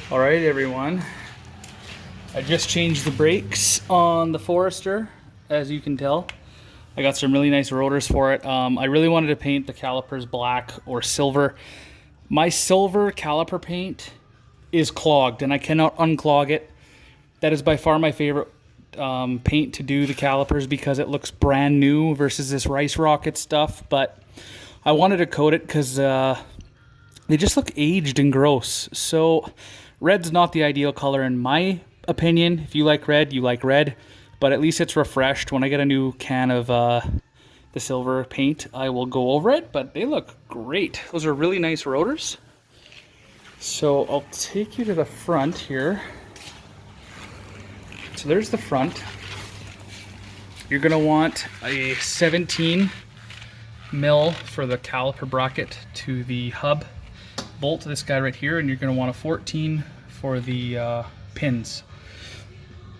All right, everyone. I just changed the brakes on the Forester, as you can tell. I got some really nice rotors for it. I really wanted to paint the calipers black or silver. My silver caliper paint is clogged and I cannot unclog it. That is by far my favorite paint to do the calipers because it looks brand new versus this Rice Rocket stuff. But I wanted to coat it because they just look aged and gross. So red's not the ideal color in my opinion. If you like red, you like red. But at least it's refreshed. When I get a new can of the silver paint, I will go over it. But they look great. Those are really nice rotors. So I'll take you to the front here. So there's the front. You're going to want a 17 mil for the caliper bracket to the hub. Bolt this guy right here, and you're going to want a 14 for the pins.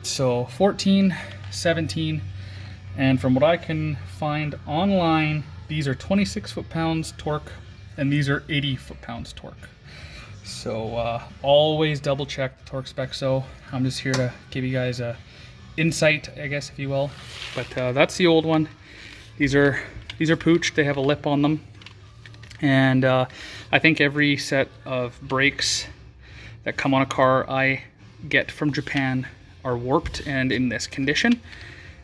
So 14, 17, and from what I can find online, these are 26 foot-pounds torque, and these are 80 foot-pounds torque. So always double check the torque spec. So I'm just here to give you guys a insight, I guess, if you will. But that's the old one. These are pooched. They have a lip on them. And I think every set of brakes that come on a car I get from Japan are warped and in this condition.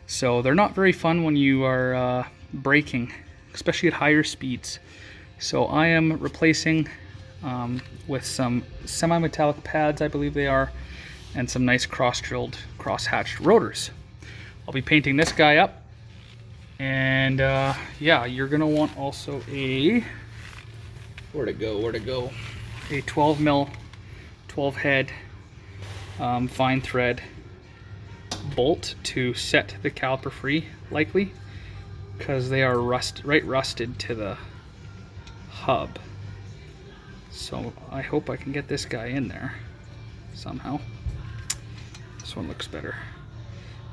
So they're not very fun when you are braking, especially at higher speeds. So I am replacing with some semi-metallic pads, I believe they are, and some nice cross-drilled, cross-hatched rotors. I'll be painting this guy up. And yeah, you're gonna want also a where'd it go? A 12 mil, 12 head fine thread bolt to set the caliper free, likely, because they are rusted to the hub. So I hope I can get this guy in there somehow. This one looks better.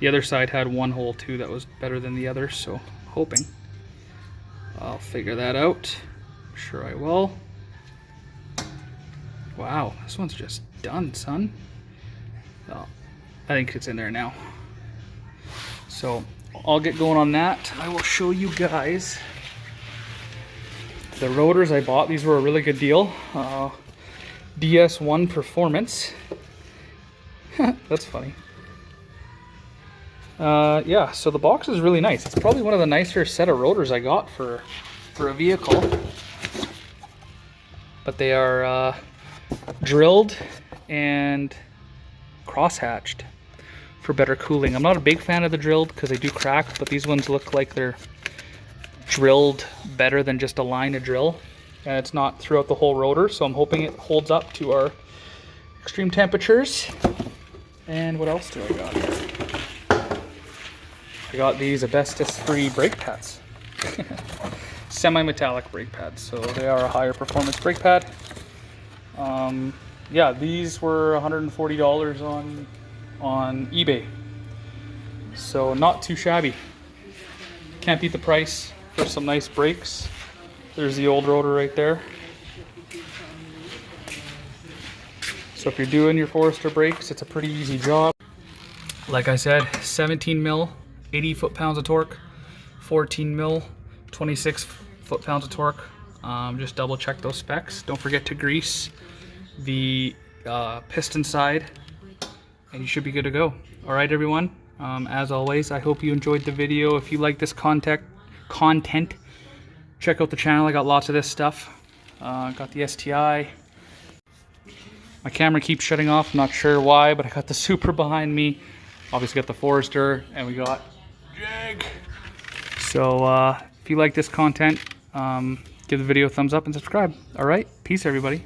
The other side had one hole too that was better than the other, so hoping I'll figure that out. Sure I will. Wow, this one's just done, son. Oh, I think it's in there now. So I'll get going on that. I will show you guys the rotors I bought. These were a really good deal. DS1 Performance. That's funny. Yeah, so the box is really nice. It's probably one of the nicer set of rotors I got for a vehicle. But they are drilled and cross-hatched for better cooling. I'm not a big fan of the drilled because they do crack, but these ones look like they're drilled better than just a line of drill. And it's not throughout the whole rotor, so I'm hoping it holds up to our extreme temperatures. And what else do I got here? I got these asbestos-free brake pads. Semi-metallic brake pads, so they are a higher performance brake pad. Yeah, these were $140 on eBay, so not too shabby. Can't beat the price for some nice brakes. There's the old rotor right there. So if you're doing your Forester brakes, it's a pretty easy job. Like I said, 17 mil, 80 foot-pounds of torque, 14 mil, 26 foot-pounds of torque. Just double check those specs. Don't forget to grease the piston side and you should be good to go. All right, everyone. As always, I hope you enjoyed the video. If you like this content, check out the channel. I got lots of this stuff. Got the STI. My camera keeps shutting off. I'm not sure why, but I got the Supra behind me. Obviously got the Forester, and we got Jag. So if you like this content, give the video a thumbs up and subscribe. All right, peace, everybody.